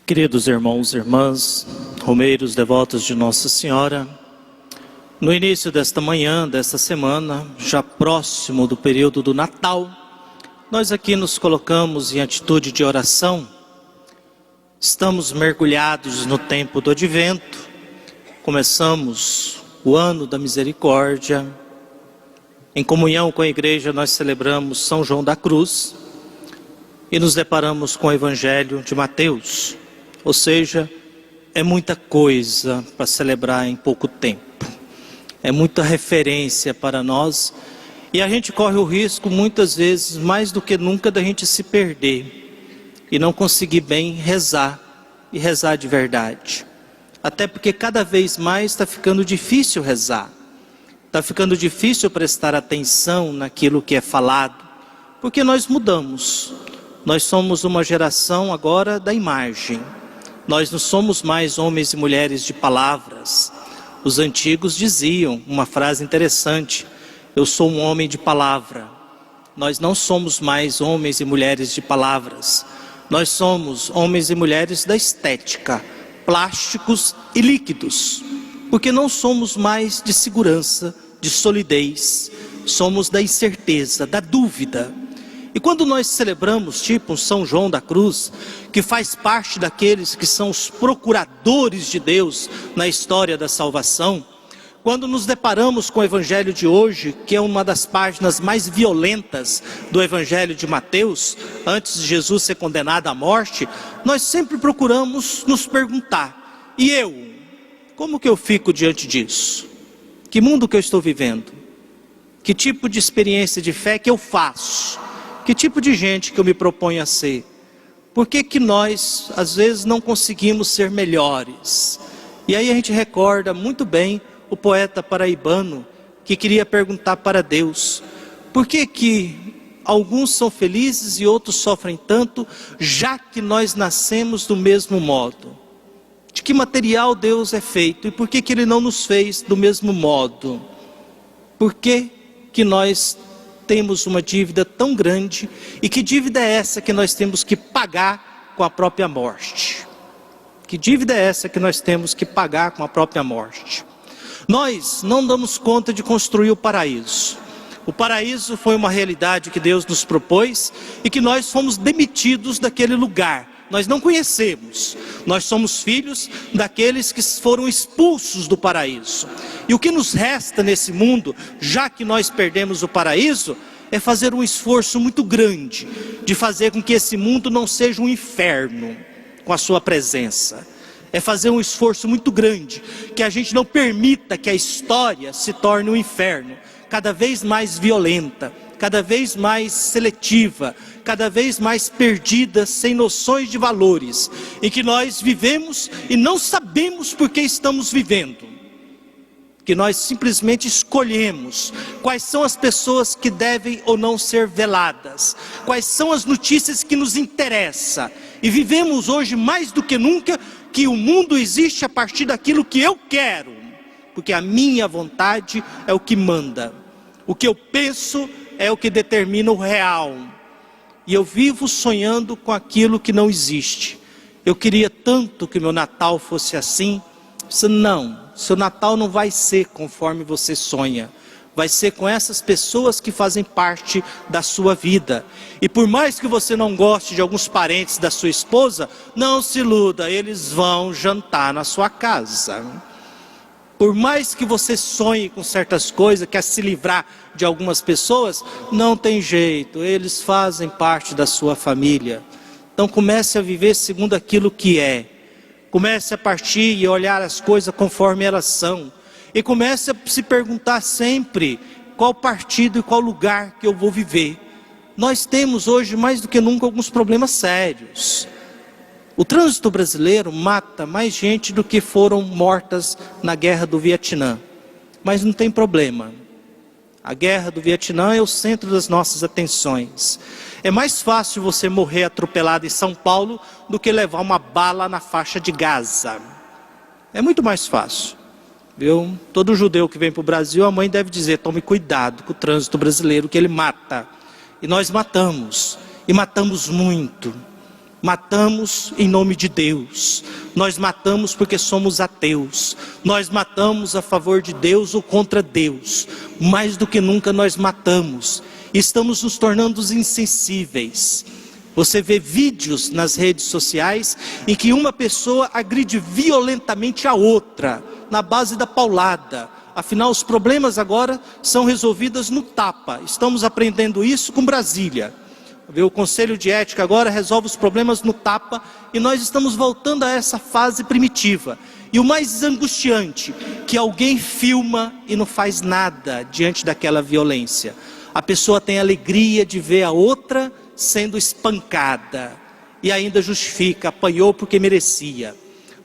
Queridos irmãos e irmãs, romeiros devotos de Nossa Senhora, no início desta manhã, desta semana, já próximo do período do Natal, nós aqui nos colocamos em atitude de oração. Estamos mergulhados no tempo do Advento, começamos o ano da misericórdia. Em comunhão com a igreja nós celebramos São João da Cruz e nos deparamos com o Evangelho de Mateus. Ou seja, é muita coisa para celebrar em pouco tempo. É muita referência para nós. E a gente corre o risco, muitas vezes, mais do que nunca, da gente se perder. E não conseguir bem rezar. E rezar de verdade. Até porque cada vez mais está ficando difícil rezar. Está ficando difícil prestar atenção naquilo que é falado. Porque nós mudamos. Nós somos uma geração agora da imagem. Nós não somos mais homens e mulheres de palavras. Os antigos diziam uma frase interessante: eu sou um homem de palavra. Nós não somos mais homens e mulheres de palavras. Nós somos homens e mulheres da estética, plásticos e líquidos. Porque não somos mais de segurança, de solidez. Somos da incerteza, da dúvida. E quando nós celebramos tipo um São João da Cruz, que faz parte daqueles que são os procuradores de Deus na história da salvação, quando nos deparamos com o Evangelho de hoje, que é uma das páginas mais violentas do Evangelho de Mateus, antes de Jesus ser condenado à morte, nós sempre procuramos nos perguntar: e eu? Como que eu fico diante disso? Que mundo que eu estou vivendo? Que tipo de experiência de fé que eu faço? Que tipo de gente que eu me proponho a ser? Por que nós, às vezes, não conseguimos ser melhores? E aí a gente recorda muito bem o poeta paraibano, que queria perguntar para Deus: por que alguns são felizes e outros sofrem tanto, já que nós nascemos do mesmo modo? De que material Deus é feito? E por que Ele não nos fez do mesmo modo? Por que nós temos uma dívida tão grande? E que dívida é essa que nós temos que pagar com a própria morte? Que dívida é essa que nós temos que pagar com a própria morte? Nós não damos conta de construir o paraíso. O paraíso foi uma realidade que Deus nos propôs e que nós fomos demitidos daquele lugar. Nós não conhecemos. Nós somos filhos daqueles que foram expulsos do paraíso. E o que nos resta nesse mundo, já que nós perdemos o paraíso, é fazer um esforço muito grande de fazer com que esse mundo não seja um inferno com a sua presença. É fazer um esforço muito grande, que a gente não permita que a história se torne um inferno, cada vez mais violenta, cada vez mais seletiva, cada vez mais perdida, sem noções de valores, em que nós vivemos e não sabemos por que estamos vivendo. Que nós simplesmente escolhemos quais são as pessoas que devem ou não ser veladas, quais são as notícias que nos interessam, e vivemos hoje mais do que nunca que o mundo existe a partir daquilo que eu quero, porque a minha vontade é o que manda, o que eu penso é o que determina o real, e eu vivo sonhando com aquilo que não existe. Eu queria tanto que meu Natal fosse assim. Não, seu Natal não vai ser conforme você sonha, vai ser com essas pessoas que fazem parte da sua vida. E por mais que você não goste de alguns parentes da sua esposa, não se iluda, eles vão jantar na sua casa. Por mais que você sonhe com certas coisas, quer se livrar de algumas pessoas, não tem jeito, eles fazem parte da sua família. Então comece a viver segundo aquilo que é. Comece a partir e olhar as coisas conforme elas são. E comece a se perguntar sempre qual partido e qual lugar que eu vou viver. Nós temos hoje mais do que nunca alguns problemas sérios. O trânsito brasileiro mata mais gente do que foram mortas na guerra do Vietnã. Mas não tem problema. A guerra do Vietnã é o centro das nossas atenções. É mais fácil você morrer atropelado em São Paulo do que levar uma bala na faixa de Gaza. É muito mais fácil. Viu? Todo judeu que vem para o Brasil, a mãe deve dizer: tome cuidado com o trânsito brasileiro, que ele mata. E nós matamos. E matamos muito. Matamos em nome de Deus. Nós matamos porque somos ateus. Nós matamos a favor de Deus ou contra Deus. Mais do que nunca nós matamos. Estamos nos tornando insensíveis. Você vê vídeos nas redes sociais em que uma pessoa agride violentamente a outra, na base da paulada. Afinal, os problemas agora são resolvidos no tapa. Estamos aprendendo isso com Brasília. O Conselho de Ética agora resolve os problemas no tapa e nós estamos voltando a essa fase primitiva. E o mais angustiante, que alguém filma e não faz nada diante daquela violência. A pessoa tem alegria de ver a outra sendo espancada e ainda justifica, apanhou porque merecia.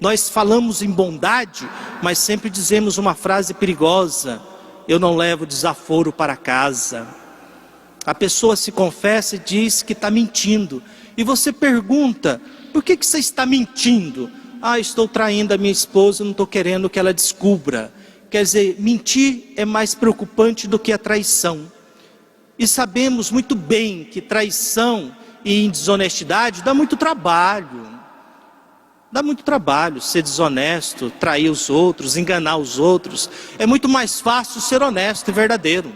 Nós falamos em bondade, mas sempre dizemos uma frase perigosa: eu não levo desaforo para casa. A pessoa se confessa e diz que está mentindo. E você pergunta: por que você está mentindo? Estou traindo a minha esposa, não estou querendo que ela descubra. Quer dizer, mentir é mais preocupante do que a traição. E sabemos muito bem que traição e desonestidade dá muito trabalho. Dá muito trabalho ser desonesto, trair os outros, enganar os outros. É muito mais fácil ser honesto e verdadeiro.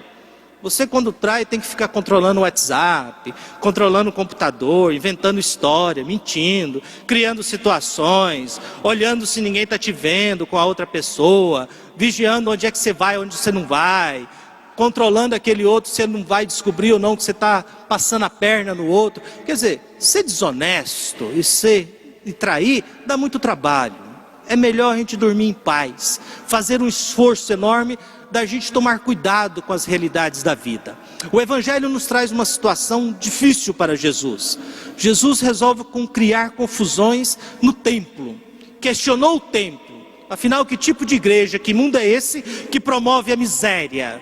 Você quando trai tem que ficar controlando o WhatsApp, controlando o computador, inventando história, mentindo, criando situações, olhando se ninguém está te vendo com a outra pessoa, vigiando onde é que você vai, onde você não vai, controlando aquele outro se ele não vai descobrir ou não que você está passando a perna no outro. Quer dizer, ser desonesto e trair dá muito trabalho. É melhor a gente dormir em paz, fazer um esforço enorme da gente tomar cuidado com as realidades da vida. O Evangelho nos traz uma situação difícil para Jesus. Jesus resolve criar confusões no templo. Questionou o templo. Afinal, que tipo de igreja, que mundo é esse que promove a miséria?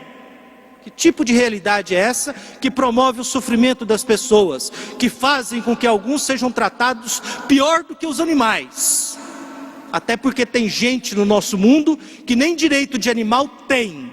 Que tipo de realidade é essa que promove o sofrimento das pessoas? Que fazem com que alguns sejam tratados pior do que os animais? Até porque tem gente no nosso mundo que nem direito de animal tem.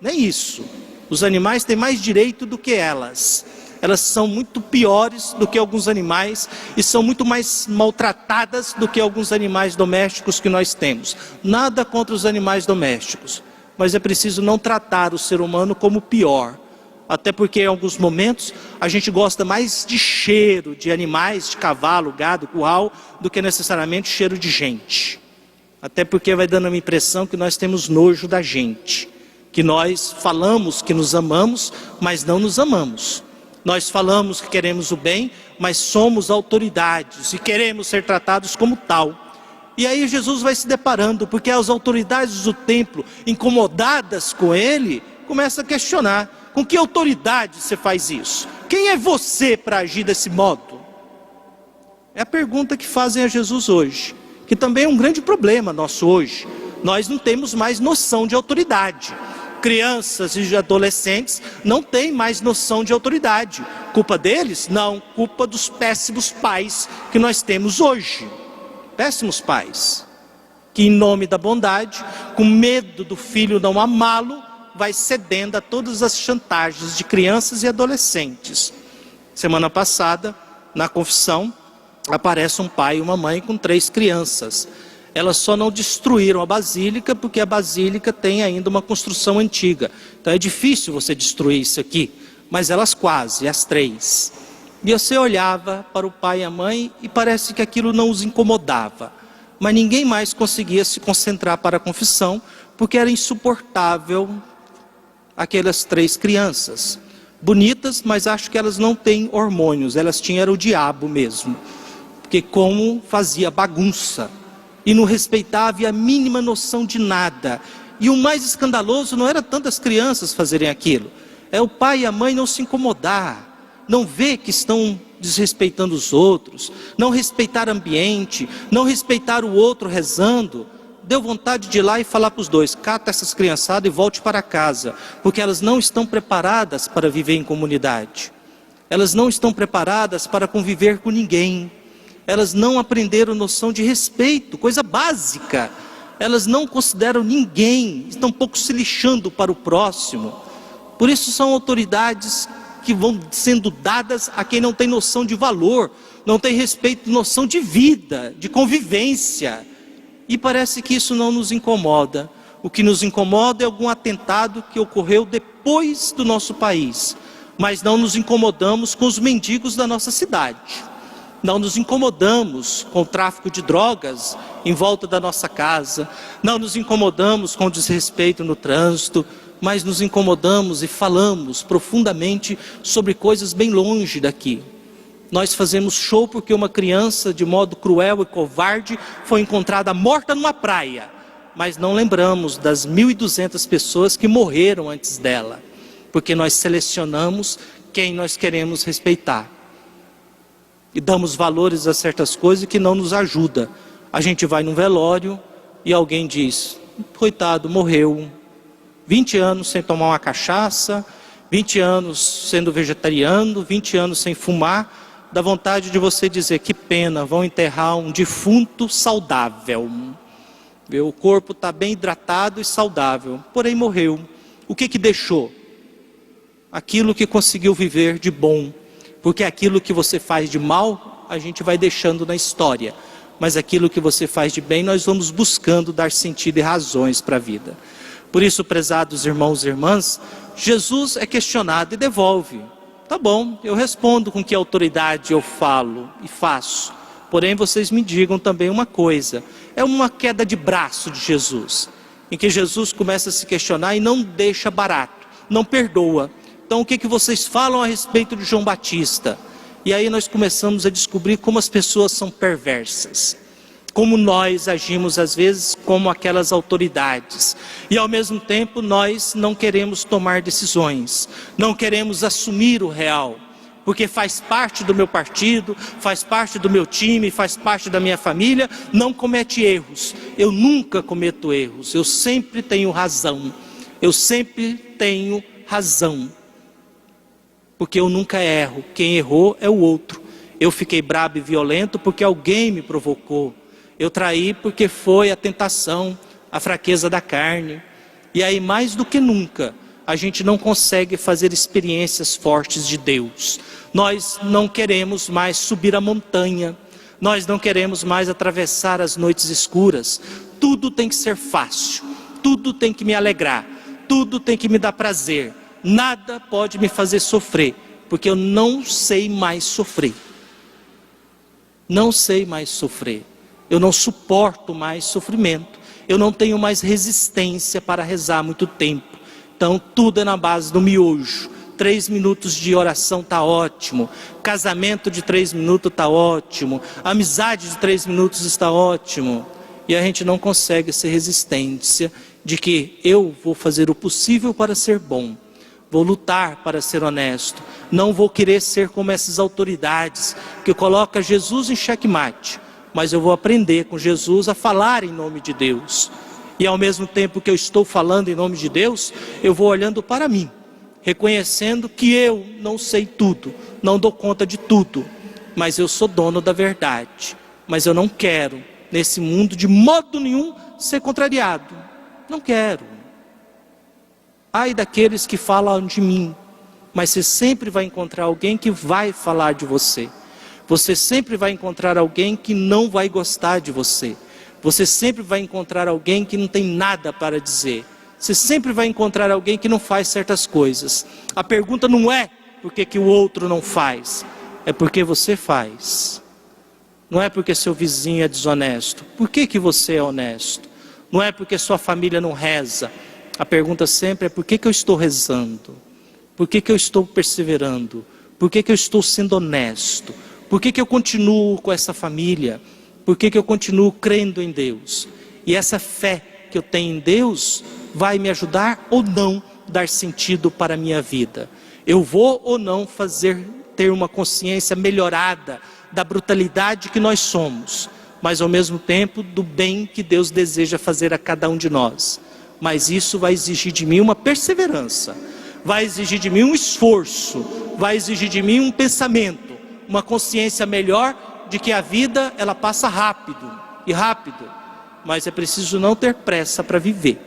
Nem isso. Os animais têm mais direito do que elas. Elas são muito piores do que alguns animais e são muito mais maltratadas do que alguns animais domésticos que nós temos. Nada contra os animais domésticos, mas é preciso não tratar o ser humano como pior. Até porque em alguns momentos a gente gosta mais de cheiro de animais, de cavalo, gado, curral, do que necessariamente cheiro de gente. Até porque vai dando uma impressão que nós temos nojo da gente. Que nós falamos que nos amamos, mas não nos amamos. Nós falamos que queremos o bem, mas somos autoridades e queremos ser tratados como tal. E aí Jesus vai se deparando, porque as autoridades do templo, incomodadas com ele, começam a questionar. Com que autoridade você faz isso? Quem é você para agir desse modo? É a pergunta que fazem a Jesus hoje, que também é um grande problema nosso hoje. Nós não temos mais noção de autoridade. Crianças e adolescentes não têm mais noção de autoridade. Culpa deles? Não, culpa dos péssimos pais que nós temos hoje. Péssimos pais, que em nome da bondade, com medo do filho não amá-lo, vai cedendo a todas as chantagens de crianças e adolescentes. Semana passada, na confissão, aparece um pai e uma mãe com 3 crianças. Elas só não destruíram a basílica, porque a basílica tem ainda uma construção antiga. Então é difícil você destruir isso aqui, mas elas quase, as 3. E você olhava para o pai e a mãe e parece que aquilo não os incomodava. Mas ninguém mais conseguia se concentrar para a confissão, porque era insuportável aquelas 3 crianças, bonitas, mas acho que elas não têm hormônios, elas tinham era o diabo mesmo, porque como fazia bagunça, e não respeitava a mínima noção de nada, e o mais escandaloso não era tantas crianças fazerem aquilo, é o pai e a mãe não se incomodar, não ver que estão desrespeitando os outros, não respeitar o ambiente, não respeitar o outro rezando. Deu vontade de ir lá e falar para os 2, cata essas criançadas e volte para casa, porque elas não estão preparadas para viver em comunidade. Elas não estão preparadas para conviver com ninguém. Elas não aprenderam noção de respeito, coisa básica. Elas não consideram ninguém, estão um pouco se lixando para o próximo. Por isso são autoridades que vão sendo dadas a quem não tem noção de valor, não tem respeito, noção de vida, de convivência. E parece que isso não nos incomoda. O que nos incomoda é algum atentado que ocorreu depois do nosso país. Mas não nos incomodamos com os mendigos da nossa cidade. Não nos incomodamos com o tráfico de drogas em volta da nossa casa. Não nos incomodamos com o desrespeito no trânsito. Mas nos incomodamos e falamos profundamente sobre coisas bem longe daqui. Nós fazemos show porque uma criança, de modo cruel e covarde, foi encontrada morta numa praia. Mas não lembramos das 1.200 pessoas que morreram antes dela. Porque nós selecionamos quem nós queremos respeitar. E damos valores a certas coisas que não nos ajudam. A gente vai num velório e alguém diz, coitado, morreu. 20 anos sem tomar uma cachaça, 20 anos sendo vegetariano, 20 anos sem fumar. Dá vontade de você dizer, que pena, vão enterrar um defunto saudável. O corpo está bem hidratado e saudável, porém morreu. O que deixou? Aquilo que conseguiu viver de bom. Porque aquilo que você faz de mal, a gente vai deixando na história. Mas aquilo que você faz de bem, nós vamos buscando dar sentido e razões para a vida. Por isso, prezados irmãos e irmãs, Jesus é questionado e devolve. Tá bom, eu respondo com que autoridade eu falo e faço. Porém, vocês me digam também uma coisa. É uma queda de braço de Jesus. Em que Jesus começa a se questionar e não deixa barato. Não perdoa. Então, o que vocês falam a respeito de João Batista? E aí nós começamos a descobrir como as pessoas são perversas. Como nós agimos às vezes como aquelas autoridades. E ao mesmo tempo nós não queremos tomar decisões. Não queremos assumir o real. Porque faz parte do meu partido, faz parte do meu time, faz parte da minha família. Não comete erros. Eu nunca cometo erros. Eu sempre tenho razão. Eu sempre tenho razão. Porque eu nunca erro. Quem errou é o outro. Eu fiquei bravo e violento porque alguém me provocou. Eu traí porque foi a tentação, a fraqueza da carne. E aí mais do que nunca, a gente não consegue fazer experiências fortes de Deus. Nós não queremos mais subir a montanha. Nós não queremos mais atravessar as noites escuras. Tudo tem que ser fácil. Tudo tem que me alegrar. Tudo tem que me dar prazer. Nada pode me fazer sofrer. Porque eu não sei mais sofrer. Não sei mais sofrer. Eu não suporto mais sofrimento. Eu não tenho mais resistência para rezar muito tempo. Então tudo é na base do miojo. 3 minutos de oração está ótimo. Casamento de 3 minutos está ótimo. Amizade de 3 minutos está ótimo. E a gente não consegue ser resistência de que eu vou fazer o possível para ser bom. Vou lutar para ser honesto. Não vou querer ser como essas autoridades que colocam Jesus em xeque-mate. Mas eu vou aprender com Jesus a falar em nome de Deus. E ao mesmo tempo que eu estou falando em nome de Deus, eu vou olhando para mim, reconhecendo que eu não sei tudo, não dou conta de tudo, mas eu sou dono da verdade. Mas eu não quero, nesse mundo, de modo nenhum, ser contrariado. Não quero. Ai daqueles que falam de mim, mas você sempre vai encontrar alguém que vai falar de você. Você sempre vai encontrar alguém que não vai gostar de você. Você sempre vai encontrar alguém que não tem nada para dizer. Você sempre vai encontrar alguém que não faz certas coisas. A pergunta não é por que o outro não faz. É porque você faz. Não é porque seu vizinho é desonesto. Por que você é honesto? Não é porque sua família não reza. A pergunta sempre é por que eu estou rezando? Por que eu estou perseverando? Por que eu estou sendo honesto? Por que eu continuo com essa família? Por que eu continuo crendo em Deus? E essa fé que eu tenho em Deus vai me ajudar ou não dar sentido para a minha vida? Eu vou ou não ter uma consciência melhorada da brutalidade que nós somos, mas ao mesmo tempo do bem que Deus deseja fazer a cada um de nós. Mas isso vai exigir de mim uma perseverança, vai exigir de mim um esforço, vai exigir de mim um pensamento, uma consciência melhor de que a vida ela passa rápido, mas é preciso não ter pressa para viver.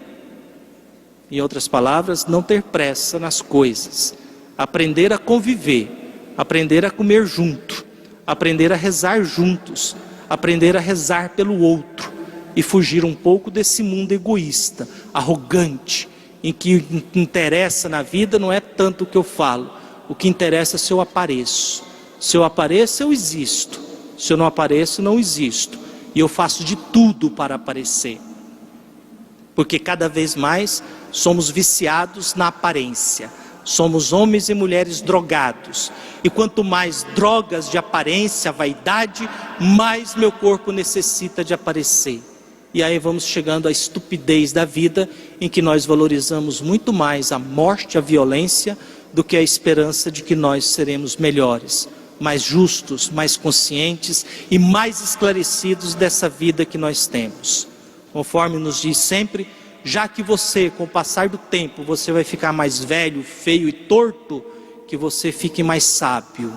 Em outras palavras, não ter pressa nas coisas. aprender a conviver, aprender a comer junto, aprender a rezar juntos, aprender a rezar pelo outro e fugir um pouco desse mundo egoísta, arrogante, em que o que interessa na vida não é tanto o que eu falo, o que interessa é se eu apareço. Se eu apareço, eu existo. Se eu não apareço, não existo. E eu faço de tudo para aparecer. Porque cada vez mais somos viciados na aparência. Somos homens e mulheres drogados. E quanto mais drogas de aparência, vaidade, mais meu corpo necessita de aparecer. E aí vamos chegando à estupidez da vida, em que nós valorizamos muito mais a morte, a violência, do que a esperança de que nós seremos melhores, mais justos, mais conscientes e mais esclarecidos dessa vida que nós temos. Conforme nos diz sempre, já que você, com o passar do tempo, você vai ficar mais velho, feio e torto, que você fique mais sábio.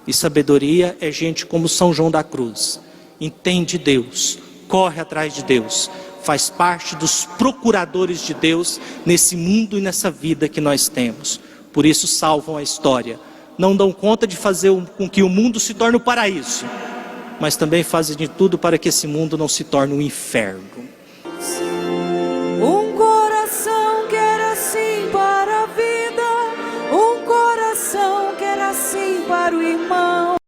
E sabedoria é gente como São João da Cruz, entende Deus, corre atrás de Deus, faz parte dos procuradores de Deus nesse mundo e nessa vida que nós temos. Por isso salvam a história. Não dão conta de fazer com que o mundo se torne o paraíso, mas também fazem de tudo para que esse mundo não se torne um inferno. Um coração que era assim para a vida, um coração que era assim para o irmão.